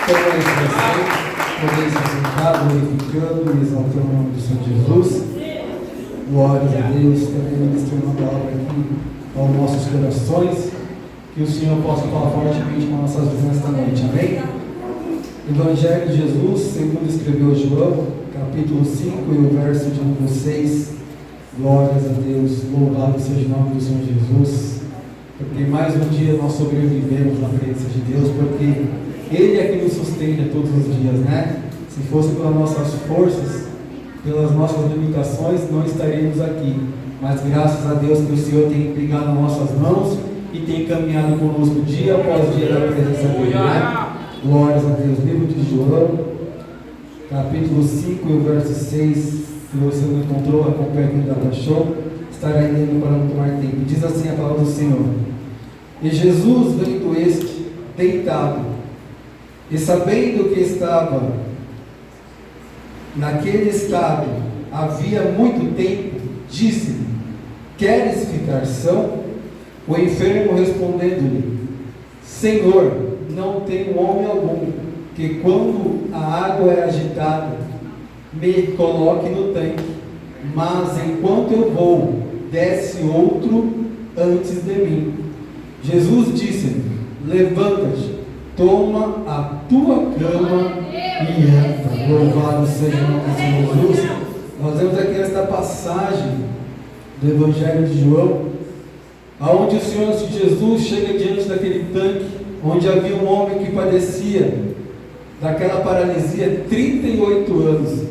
Então é isso, você poder se sentar, glorificando e exaltando o nome do Senhor Jesus. Glórias a Deus, também ministrando uma palavra aqui aos nossos corações, que o Senhor possa falar fortemente com nossas vidas nesta noite, amém? Evangelho de Jesus, segundo escreveu João, capítulo 5 e o verso de 1 a 6. Glórias a Deus, louvado seja o nome do Senhor Jesus, porque mais um dia nós sobrevivemos na presença de Deus, porque Ele é que nos sustenta todos os dias, né? Se fosse pelas nossas forças, pelas nossas limitações, não estaríamos aqui, mas graças a Deus que o Senhor tem pegado nas nossas mãos e tem caminhado conosco dia após dia na presença dEle, né? Glórias a Deus. Livro de João, capítulo 5 e o verso 6, se você não encontrou, acompanhe aqui no Data Show, estará lendo para não tomar tempo. Diz assim a palavra do Senhor: E Jesus, vendo este, deitado, e sabendo que estava naquele estado havia muito tempo, disse-lhe: Queres ficar são? O enfermo respondendo-lhe: Senhor, não tenho homem algum que, quando a água é agitada, me coloque no tanque, mas enquanto eu vou, desce outro antes de mim. Jesus disse-lhe: Levanta-te, toma a tua cama e anda. Louvado seja o nome do Senhor Jesus. Nós vemos aqui esta passagem do Evangelho de João, onde o Senhor Jesus chega diante daquele tanque, onde havia um homem que padecia daquela paralisia 38 anos.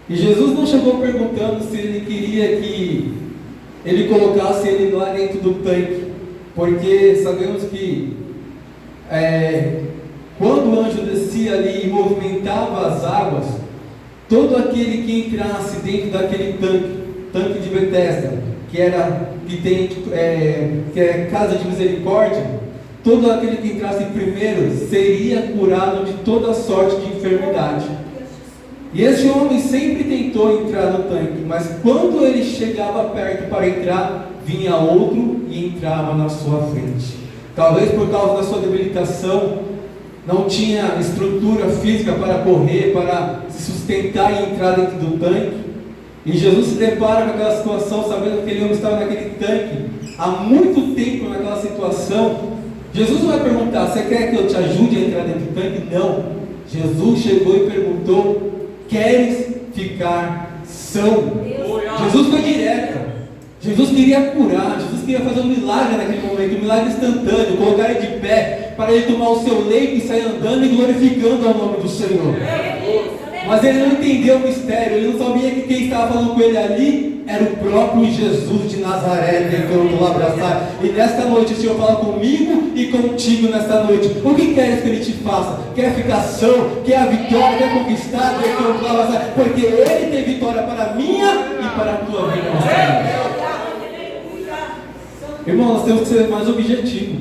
E Jesus não chegou perguntando se ele queria que ele colocasse ele lá dentro do tanque, porque sabemos que quando o anjo descia ali e movimentava as águas, todo aquele que entrasse dentro daquele tanque de Betesda, que é casa de misericórdia, todo aquele que entrasse primeiro seria curado de toda sorte de enfermidade. E esse homem sempre tentou entrar no tanque, mas quando ele chegava perto para entrar, vinha outro e entrava na sua frente. Talvez por causa da sua debilitação, não tinha estrutura física para correr, para se sustentar e entrar dentro do tanque. E Jesus se depara com aquela situação, sabendo que aquele homem estava naquele tanque há muito tempo naquela situação. Jesus não vai perguntar: você quer que eu te ajude a entrar dentro do tanque? Não. Jesus chegou e perguntou: queres ficar são? Jesus foi direto. Jesus queria curar, Jesus queria fazer um milagre naquele momento, um milagre instantâneo, colocar ele de pé, para ele tomar o seu leito e sair andando e glorificando ao nome do Senhor. Mas ele não entendeu o mistério, ele não sabia que quem estava falando com ele ali era o próprio Jesus de Nazaré, tentando lá abraçar. E nesta noite o Senhor fala comigo e contigo nesta noite: o que queres que Ele te faça? Quer ficar são? Quer a vitória? Quer conquistar? Tentando lá abraçar? Porque Ele tem vitória para a minha e para a tua vida. Irmão, nós temos que ser mais objetivo.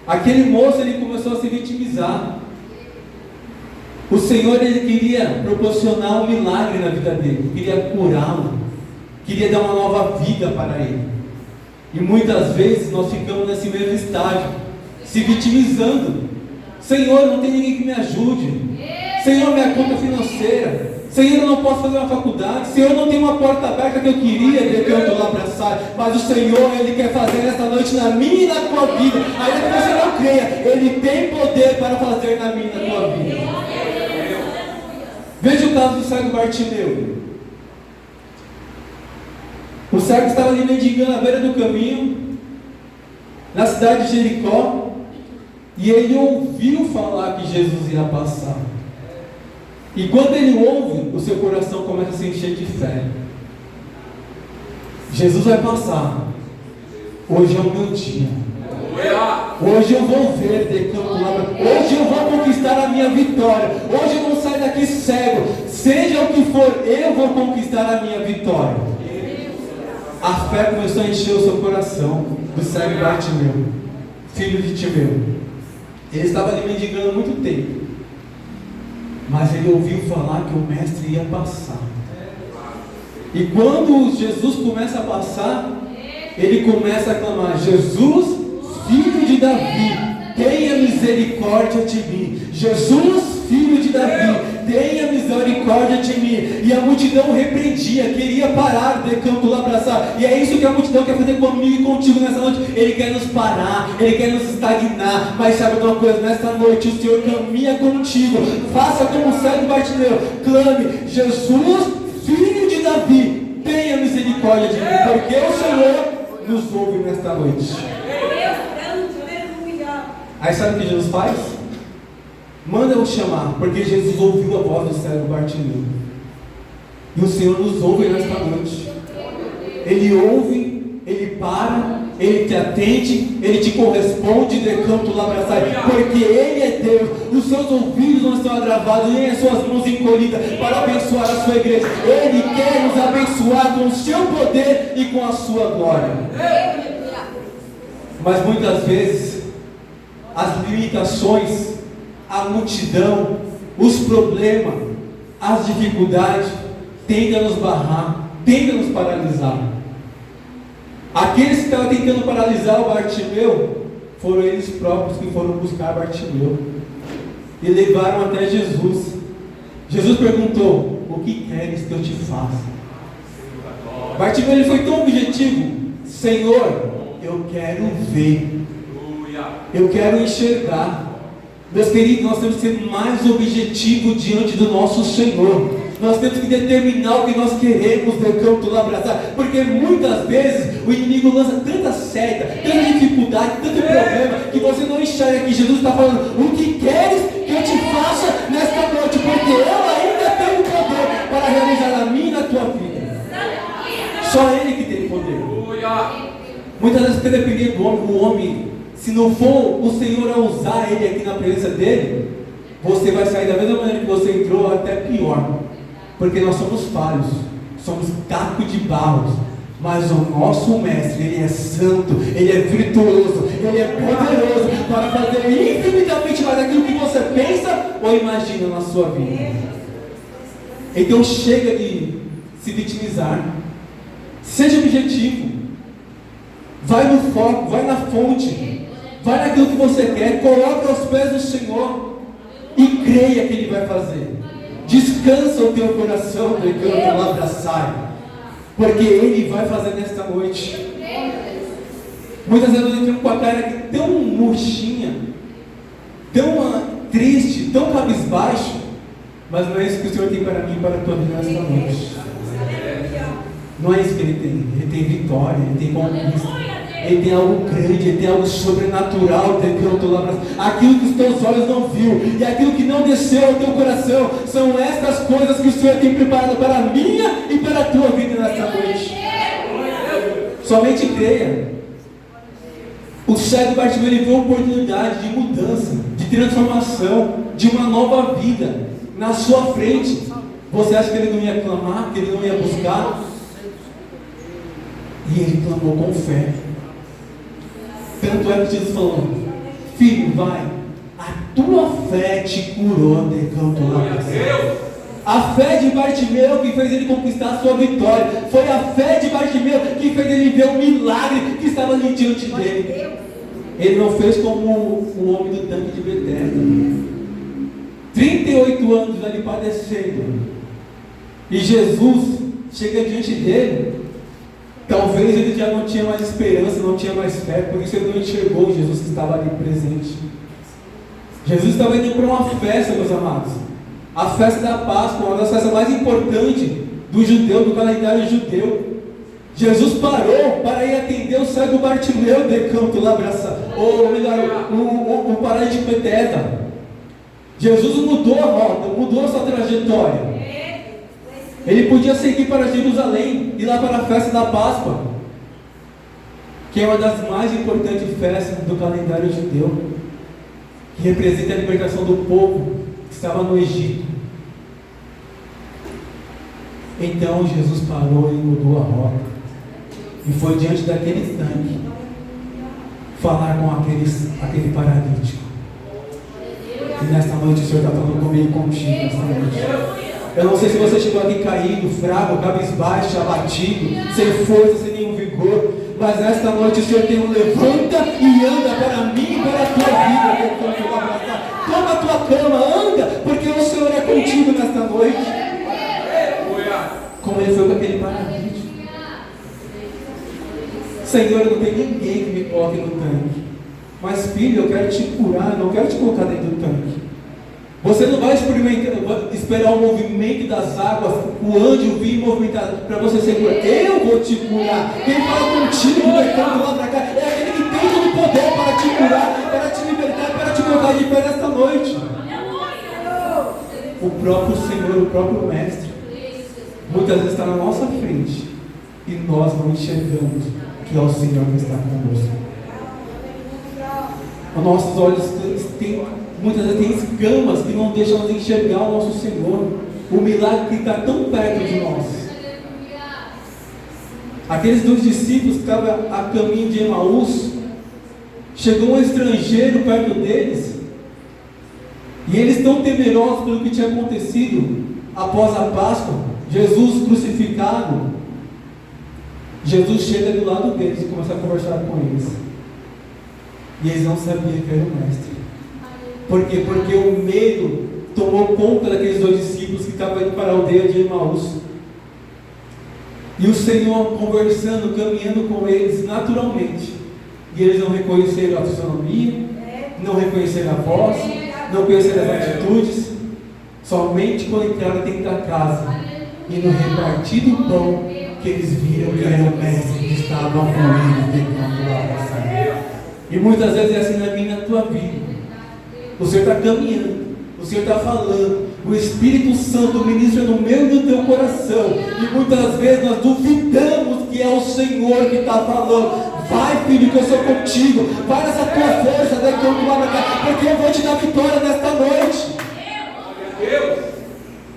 Aquele moço, ele começou a se vitimizar. O Senhor, ele queria proporcionar um milagre na vida dele, queria curá-lo, queria dar uma nova vida para ele. E muitas vezes nós ficamos nesse mesmo estágio, se vitimizando. Senhor, não tem ninguém que me ajude. Senhor, minha conta financeira. Senhor, eu não posso fazer uma faculdade. Senhor, não tem uma porta aberta que eu queria de canto lá para sair. Mas o Senhor, Ele quer fazer nesta noite na minha e na tua vida. Ainda que você não creia, Ele tem poder para fazer na minha e na tua vida. Veja o caso do cego Bartimeu. O cego estava ali mendigando à beira do caminho, na cidade de Jericó, e ele ouviu falar que Jesus ia passar. E quando ele ouve, o seu coração começa a se encher de fé. Jesus vai passar. Hoje é o meu dia. Hoje eu vou ver de campo lá. Hoje eu vou conquistar a minha vitória. Hoje eu não saio daqui cego. Seja o que for, eu vou conquistar a minha vitória. A fé começou a encher o seu coração do cego Bartimeu, filho de Timeu. Ele estava ali mendigando há muito tempo, mas ele ouviu falar que o mestre ia passar. E quando Jesus começa a passar, ele começa a clamar: Jesus, filho de Davi, tenha misericórdia misericórdia de mim. Jesus, filho de Davi, tenha misericórdia de mim. E a multidão repreendia, queria parar o decanto lá abraçar. E é isso que a multidão quer fazer comigo e contigo nessa noite. Ele quer nos parar, ele quer nos estagnar. Mas sabe uma coisa? Nessa noite o Senhor caminha contigo. Faça como o cego Bartimeu, clame: Jesus, filho de Davi, tenha misericórdia de mim, porque o Senhor nos ouve nesta noite. Aí sabe o que Jesus faz? Manda eu chamar, porque Jesus ouviu a voz do cego Bartimeu. E o Senhor nos ouve nesta noite. Ele ouve, Ele para, Ele te atende, Ele te corresponde de canto lá abraçar, porque Ele é Deus. Os seus ouvidos não estão agravados, nem as suas mãos encolhidas para abençoar a sua igreja. Ele quer nos abençoar com o seu poder e com a sua glória. Mas muitas vezes as limitações, a multidão, os problemas, as dificuldades tendem a nos barrar, tendem a nos paralisar. Aqueles que estavam tentando paralisar o Bartimeu foram eles próprios que foram buscar Bartimeu e levaram até Jesus. Jesus perguntou: o que queres que eu te faça? Bartimeu ele foi tão objetivo: Senhor, eu quero ver, eu quero enxergar. Meus queridos, nós temos que ser mais objetivos diante do nosso Senhor. Nós temos que determinar o que nós queremos no campo lá abraçar, porque muitas vezes o inimigo lança tanta seta, tanta dificuldade, tanto problema, que você não enxerga que Jesus está falando: o que queres que eu te faça nesta noite, porque eu ainda tenho poder para realizar na minha e na tua vida. Só Ele que tem poder. Muitas vezes você depende do homem, o homem, se não for o Senhor a usar ele aqui na presença dele, você vai sair da mesma maneira que você entrou, até pior. Porque nós somos falhos, somos caco de barro, mas o nosso mestre, ele é santo, ele é virtuoso, ele é poderoso para fazer infinitamente mais daquilo que você pensa ou imagina na sua vida. Então chega de se vitimizar, seja objetivo, vai no foco, vai na fonte, vai naquilo que você quer, coloque aos pés do Senhor e creia que Ele vai fazer. Descansa o teu coração, pregando lá abraçar, porque Ele vai fazer nesta noite. Muitas vezes nós entramos com a cara tão murchinha, tão triste, tão cabisbaixo, mas não é isso que o Senhor tem para mim e para a tua vida nesta noite. Não é isso que Ele tem. Ele tem vitória, Ele tem conquista, Ele tem algo grande, Ele tem algo sobrenatural. Aquilo que os teus olhos não viu e aquilo que não desceu ao teu coração, são estas coisas que o Senhor tem preparado para a minha e para a tua vida nesta noite. Somente creia. O cego Bartimeu, ele viu a oportunidade de mudança, de transformação, de uma nova vida na sua frente. Você acha que ele não ia clamar, que ele não ia buscar? E ele clamou com fé. Tanto é que Jesus falou: filho, vai, a tua fé te curou. A fé de Bartimeu que fez ele conquistar a sua vitória. Foi a fé de Bartimeu que fez ele ver o milagre que estava ali diante dele. Ele não fez como o homem do tanque de Betesda, 38 anos ali padecendo, e Jesus chega diante dele. Talvez ele já não tinha mais esperança, não tinha mais fé, por isso ele não enxergou Jesus que estava ali presente. Jesus estava indo para uma festa, meus amados, a festa da Páscoa, uma das festas mais importantes do judeu, do calendário judeu. Jesus parou para ir atender o cego Bartimeu de canto lá abraçar, ou melhor, o paralítico de Betesda. Jesus mudou a rota, mudou a sua trajetória. Ele podia seguir para Jerusalém, ir lá para a festa da Páscoa, que é uma das mais importantes festas do calendário judeu, que representa a libertação do povo que estava no Egito. Então Jesus parou e mudou a rota, e foi diante daquele tanque falar com aquele paralítico. E nesta noite o Senhor está falando comigo e contigo nesta noite. Eu não sei se você chegou aqui caído, fraco, cabisbaixo, abatido, sem força, sem nenhum vigor, mas nesta noite o Senhor tem um levanta e anda para mim e para a tua vida. cama, anda, porque o Senhor é contigo nesta noite. Como ele foi com aquele paralítico. Senhor, eu não tenho ninguém que me coloque no tanque. Mas filho, eu quero te curar, eu não quero te colocar dentro do tanque. Você não vai esperar o movimento das águas, o anjo vir movimentar para você ser curado. Eu vou te curar. Quem fala contigo, decando lá para cá, é aquele que tem todo o poder para te curar, para te libertar, para te colocar de pé nesta noite. O próprio Senhor, o próprio Mestre, muitas vezes está na nossa frente e nós não enxergamos que é o Senhor que está conosco. Os nossos olhos muitas vezes têm escamas que não deixam nós enxergar o nosso Senhor, o milagre que está tão perto de nós. Aqueles 2 discípulos que estavam a caminho de Emaús, chegou um estrangeiro perto deles, e eles tão temerosos pelo que tinha acontecido após a Páscoa, Jesus crucificado. Jesus chega do lado deles e começa a conversar com eles. E eles não sabiam que era o Mestre. Por quê? Porque o medo tomou conta daqueles 2 discípulos que estavam indo para a aldeia de Emaús. E o Senhor conversando, caminhando com eles naturalmente. E eles não reconheceram a fisionomia, não reconheceram a voz, não reconheceram as atitudes. Somente quando entraram dentro da casa e no repartir do pão, que eles viram que era o Mestre que estava com eles tentando lá passar. E muitas vezes é assim na minha e na tua vida. O Senhor está caminhando, o Senhor está falando, o Espírito Santo ministra no meio do teu coração, e muitas vezes nós duvidamos que é o Senhor que está falando. Vai, filho, que eu sou contigo, vai nessa tua força, porque eu vou te dar vitória nesta noite.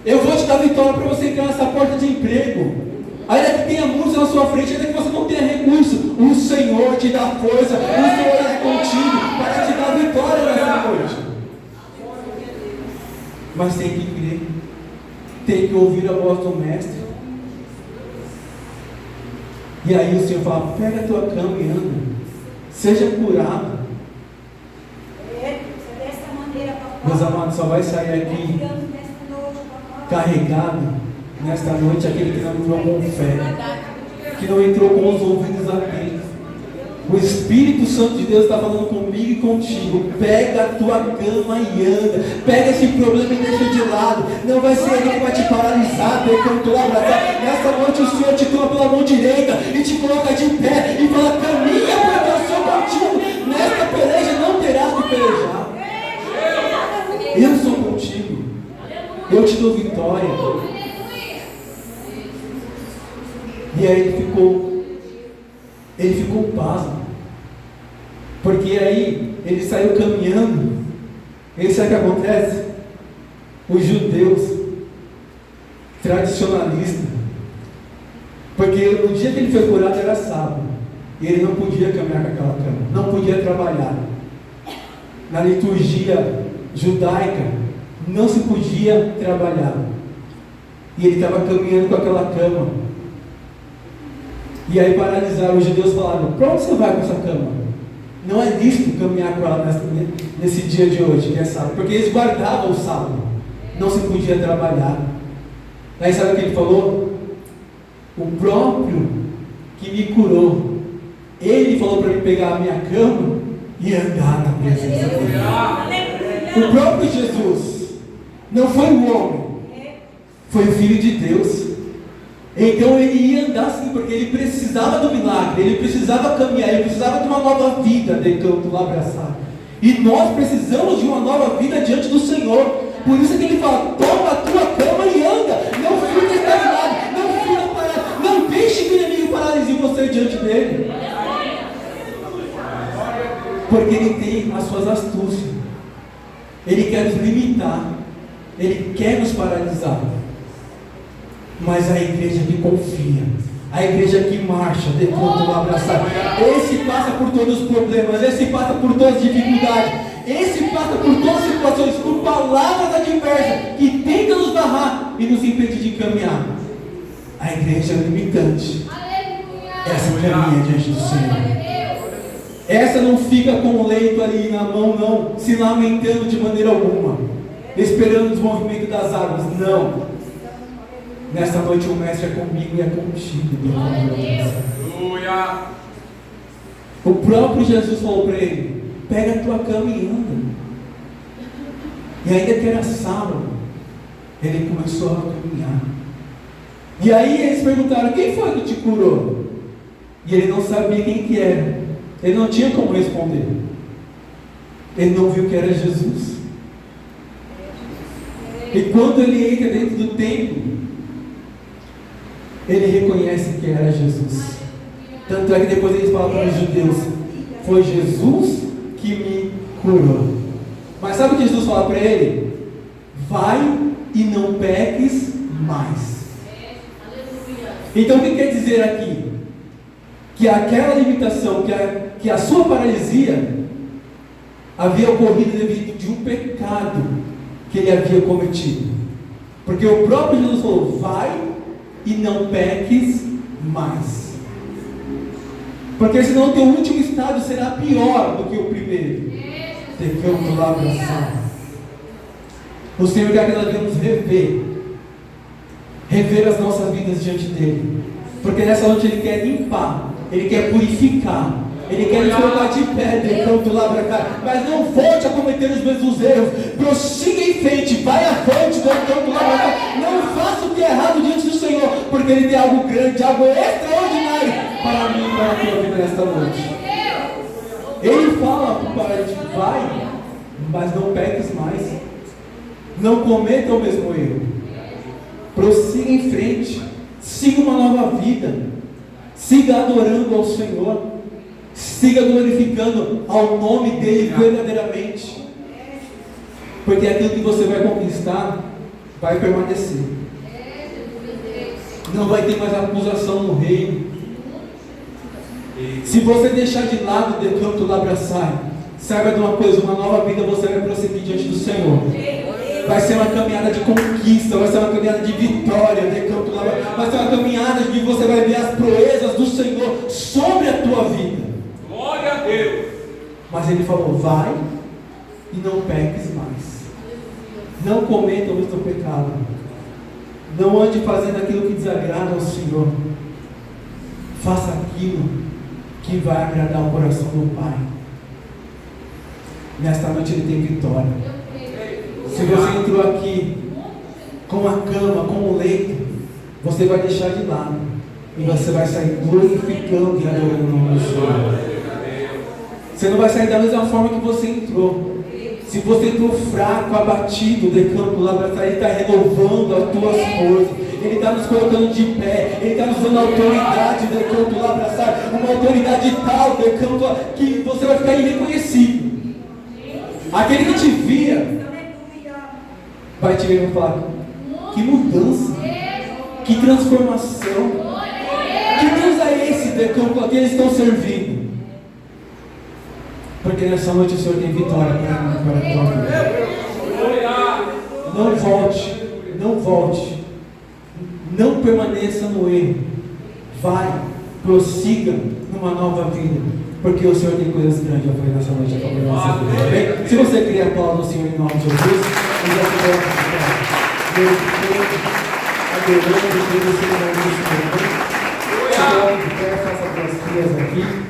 Eu vou te dar vitória para você entrar nessa porta de emprego. Ainda que tenha muitos na sua frente, ainda que você não tenha recurso, o Senhor te dá força, o Senhor é contigo para te dar vitória nessa noite. Mas tem que crer, tem que ouvir a voz do Mestre. E aí o Senhor fala: pega a tua cama e anda, seja curado. Meus amados, só vai sair aqui carregado nesta noite aquele que não entrou com fé, que não entrou com os ouvidos atentos. O Espírito Santo de Deus está falando comigo e contigo. Pega a tua cama e anda. Pega esse problema e deixa de lado. Não vai ser ele que vai te paralisar, nessa noite o Senhor te toma pela mão direita e te coloca de pé e fala: caminha, porque eu sou contigo. Nesta peleja não terás que pelejar. Eu sou contigo. Eu te dou vitória. E aí ele ficou pasmo, porque aí ele saiu caminhando. E sabe o que acontece? Os judeus tradicionalistas, porque no dia que ele foi curado era sábado, e ele não podia caminhar com aquela cama, não podia trabalhar. Na liturgia judaica não se podia trabalhar, e ele estava caminhando com aquela cama. E aí paralisaram, os judeus falaram: para onde você vai com essa cama? Não é lícito caminhar com ela nesse dia de hoje, que é sábado, porque eles guardavam o sábado, não se podia trabalhar. Aí sabe o que ele falou? O próprio que me curou, ele falou para mim pegar a minha cama e andar na presença dele. O próprio Jesus, não foi o homem, foi o Filho de Deus. Então ele ia andar assim, porque ele precisava do milagre, ele precisava caminhar, ele precisava de uma nova vida dentro do abraçar. E nós precisamos de uma nova vida diante do Senhor. Por isso que ele fala: toma a tua cama e anda. Não fica estagnado, não fica parado, não deixe que o inimigo paralise você diante dele. Porque ele tem as suas astúcias, ele quer nos limitar, ele quer nos paralisar. Mas a igreja que confia, a igreja que marcha, decanta o abraçar, esse passa por todos os problemas, esse passa por todas as dificuldades, esse passa por todas as situações, por palavras adversas que tentam nos barrar e nos impedir de caminhar. A igreja limitante, essa caminha diante do Senhor. Essa não fica com o leito ali na mão, não, se lamentando de maneira alguma. esperando o desenvolvimento das águas. Não. Nesta noite o Mestre é comigo e é contigo. Aleluia. O próprio Jesus falou para ele: pega a tua cama e anda. E ainda que era sábado, ele começou a caminhar. E aí eles perguntaram: quem foi que te curou? E ele não sabia quem que era. Ele não tinha como responder. Ele não viu que era Jesus. E quando ele entra dentro do templo, ele reconhece que era Jesus. Tanto é que depois eles falam para os judeus: foi Jesus que me curou. Mas sabe o que Jesus fala para ele? Vai e não peques mais. Então o que quer dizer aqui? Que aquela limitação, que a sua paralisia havia ocorrido devido de um pecado que ele havia cometido. Porque o próprio Jesus falou: vai e não peques mais. Porque senão o teu último estado será pior do que o primeiro. Decamos lá abraçar. O Senhor quer que nós devemos rever as nossas vidas diante dele. Porque nessa noite ele quer limpar, ele quer purificar, ele quer nos colocar de pé, decamos lá para cá. Mas não volte a cometer os mesmos erros. Prossiga em frente, vai à frente, decamos lá para cá. Não faça o que é errado diante do Senhor, porque ele tem algo grande, algo extraordinário para mim e para a tua vida nesta noite. Ele fala para o paralítico: vai, mas não peques mais. Não cometa o mesmo erro. Prossiga em frente. Siga uma nova vida. Siga adorando ao Senhor. Siga glorificando ao nome dele verdadeiramente. Porque aquilo que você vai conquistar vai permanecer. Não vai ter mais acusação no reino. Se você deixar de lado o decanto lá abraçar, saiba de uma coisa: uma nova vida você vai prosseguir diante do Senhor. Vai ser uma caminhada de conquista, vai ser uma caminhada de vitória, decanto lá, vai ser uma caminhada de que você vai ver as proezas do Senhor sobre a tua vida. Glória a Deus. Mas ele falou: vai e não peques mais. Não cometa o mesmo pecado. Não ande fazendo aquilo que desagrada ao Senhor. Faça aquilo que vai agradar o coração do Pai. Nesta noite ele tem vitória. Se você entrou aqui com a cama, com o leito, você vai deixar de lado e você vai sair glorificando e adorando o nome do Senhor. Você não vai sair da mesma forma que você entrou. Se você entrou fraco, abatido, decando lá para sair, ele está renovando as tuas forças. Ele está nos colocando de pé. Ele está nos dando autoridade, decando lá para sair. Uma autoridade tal, decando que você vai ficar irreconhecível. Aquele que te via vai te ver e vai falar: que mudança, que transformação, que Deus é esse, decando a quem eles estão servindo. Porque nessa noite o Senhor tem vitória para mim, para a tua vida. Não volte, não volte, não permaneça no erro. Vai, prossiga numa nova vida, porque o Senhor tem coisas grandes a fazer nessa noite a favor da nossa vida. Bem, se você queria aplaudir o Senhor em nome de Jesus, nós vamos adorando, agradecendo o Senhor. Você pode faça as tuas crias aqui.